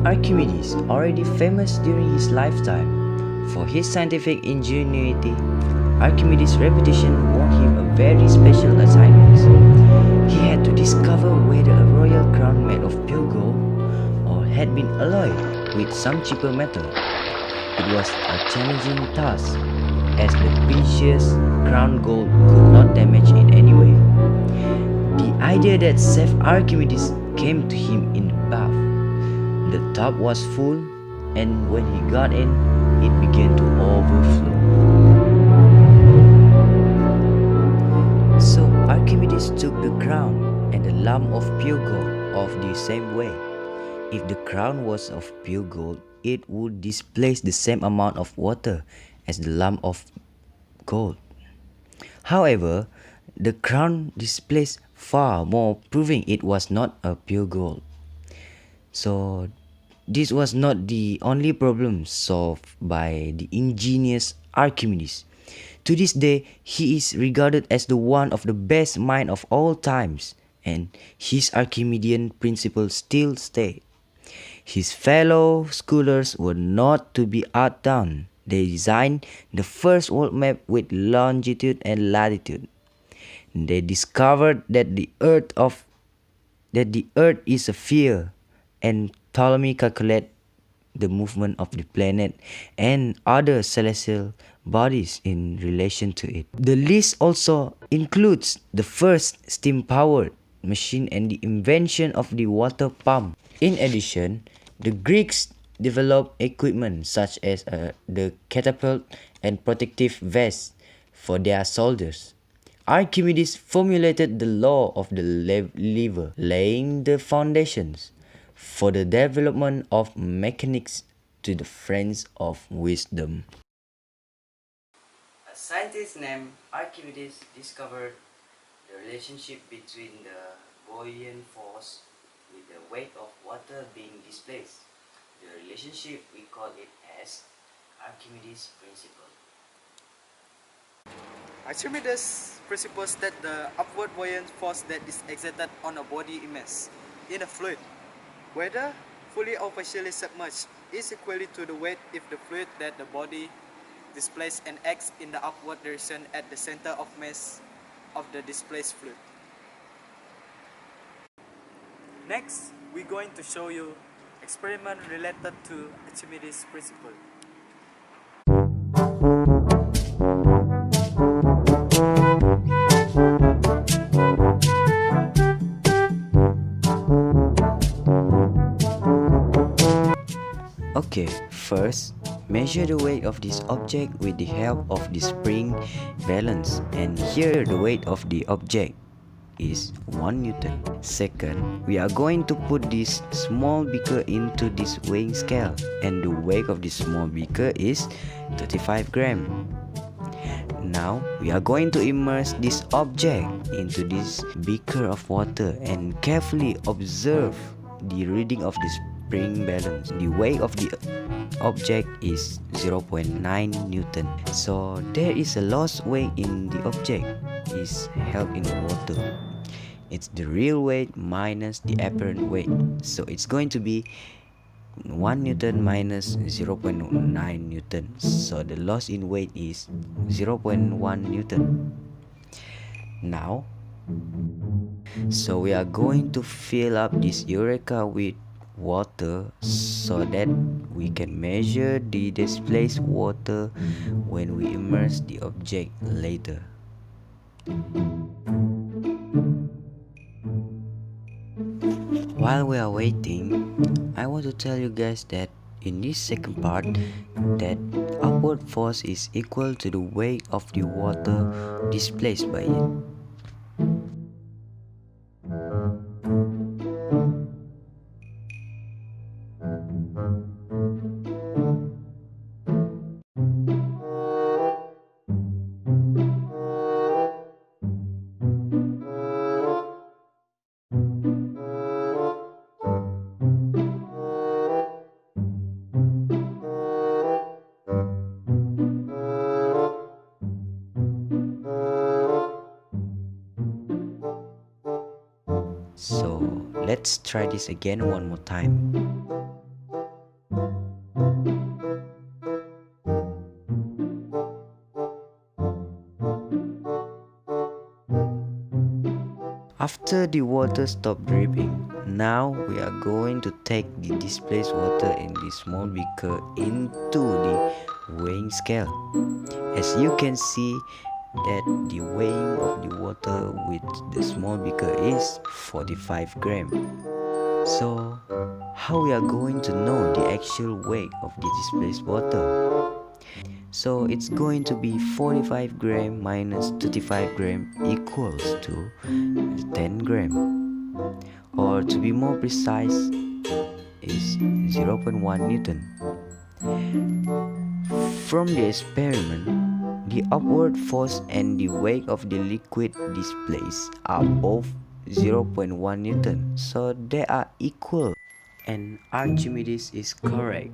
Archimedes, already famous during his lifetime for his scientific ingenuity, Archimedes' reputation won him a very special assignment. He had to discover whether a royal crown made of pure gold or had been alloyed with some cheaper metal. It was a challenging task, as the precious crown gold could not damage in any way. The idea that saved Archimedes came to him in the bath. The tub was full, and when he got in, it began to overflow. So Archimedes took the crown and the lump of pure gold of the same way. If the crown was of pure gold, it would displace the same amount of water as the lump of gold. However, the crown displaced far more, proving it was not a pure gold. So this was not the only problem solved by the ingenious Archimedes. To this day, he is regarded as the one of the best minds of all times, and his Archimedean principles still stay. His fellow scholars were not to be outdone. They designed the first world map with longitude and latitude. They discovered that the Earth is a sphere, and Ptolemy calculated the movement of the planet and other celestial bodies in relation to it. The list also includes the first steam-powered machine and the invention of the water pump. In addition, the Greeks developed equipment such as the catapult and protective vests for their soldiers. Archimedes formulated the law of the lever, laying the foundations for the development of mechanics to the friends of wisdom. A scientist named Archimedes discovered the relationship between the buoyant force with the weight of water being displaced. The relationship, we call it as Archimedes' principle. Archimedes' principle that the upward buoyant force that is exerted on a body immersed in a fluid, whether fully or partially submerged, is equal to the weight if the fluid that the body displaces and acts in the upward direction at the center of mass of the displaced fluid. Next, we're going to show you experiment related to Archimedes' principle. Okay, first, measure the weight of this object with the help of the spring balance, and here the weight of the object is 1 Newton. Second, we are going to put this small beaker into this weighing scale, and the weight of this small beaker is 35 grams. Now, we are going to immerse this object into this beaker of water and carefully observe the reading of the spring balance. The weight of the object is 0.9 Newton. So there is a lost weight in the object is held in water. It's the real weight minus the apparent weight. So it's going to be 1 Newton minus 0.9 Newton. So the loss in weight is 0.1 Newton. Now, so we are going to fill up this eureka with water so that we can measure the displaced water when we immerse the object later. While we are waiting, I want to tell you guys that in this second part, that upward force is equal to the weight of the water displaced by it. So let's try this again one more time. After the water stopped dripping, now we are going to take the displaced water in the small beaker into the weighing scale. As you can see that the weighing of the water with the small beaker is 45 grams. So how we are going to know the actual weight of the displaced water? So it's going to be 45 gram minus 35 gram equals to 10 gram, or to be more precise is 0.1 Newton. From the experiment, the upward force and the weight of the liquid displaced are both 0.1 Newton, so they are equal, and Archimedes is correct.